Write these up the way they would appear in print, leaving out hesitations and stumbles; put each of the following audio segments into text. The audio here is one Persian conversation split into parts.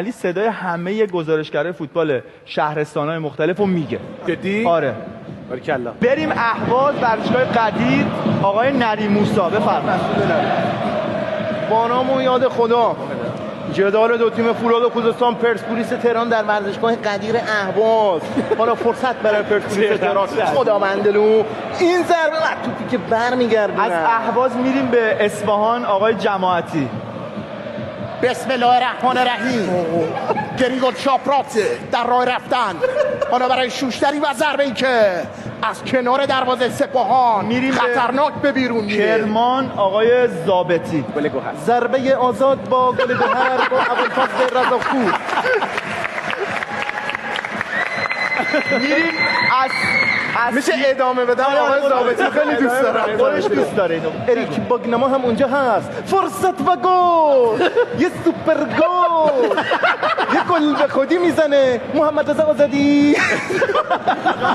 علی صدای همه گزارشگرای فوتبال شهرستان‌های مختلف رو میگه. جدی؟ آره. باریکلا. بریم اهواز ورزشگاه قدیر. آقای نری موسی بفرمایید. بانامو یاد خدا. جدال دو تیم فولاد و خوزستان پرسپولیس تهران در ورزشگاه قدیر اهواز. حالا فرصت برای پرسپولیس تهران. خدا مندلو این ضربه توپی که برمیگرده. از اهواز میریم به اصفهان. آقای جماعتی. بسم الله الرحمن الرحیم. گرینگو چاپرات در راه رفتن. حالا برای شوشتری و ضربه‌ای که از کنار دروازه سپاهان میریم خطرناک به بیرون میره. کرمان. آقای ضابطی. گل گوهر. ضربه آزاد با گل گوهر با ابوالفضل رضاپور. میریم از میشه ادامه بدم؟ آقای ضابطی خیلی دوست دارم. خودش دوست داره اینو. اریک باگنما هم اونجا هست. فرصت و گل. یه سوپر گل. یه گل به خودی میزنه محمد رضا آزادی.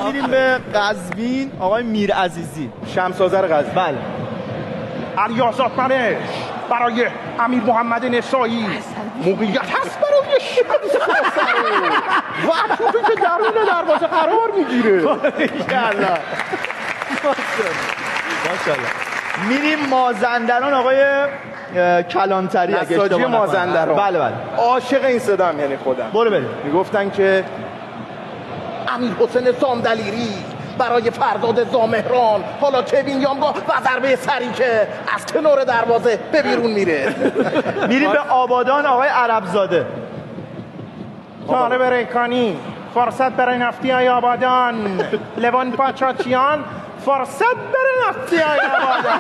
میریم به قزوین. آقای میر عزیزی. شمس آذر قزوین. بله. علیازاد منش برای امیر محمد نسایی. موقعیت هست برای شمس آذر و توپی که درون دروازه قرار میگیره. ماشاءالله. میریم مازندران. آقای کلانتری. اگه نساجی اشتباه نکنم. مازندران. بله بله. عاشق این صدام یعنی خودم. برو بریم. میگفتن که امیر حسین زامدلیری برای فرداد زامهران. حالا کوین یامگا و ضربه سری که از کنار دروازه به بیرون میره. میریم به آبادان. آقای عربزاده. طالب ریکانی فرصت برای نفتی های آبادان. لوان پاچاچیان فرصت برای نفتی های آبادان.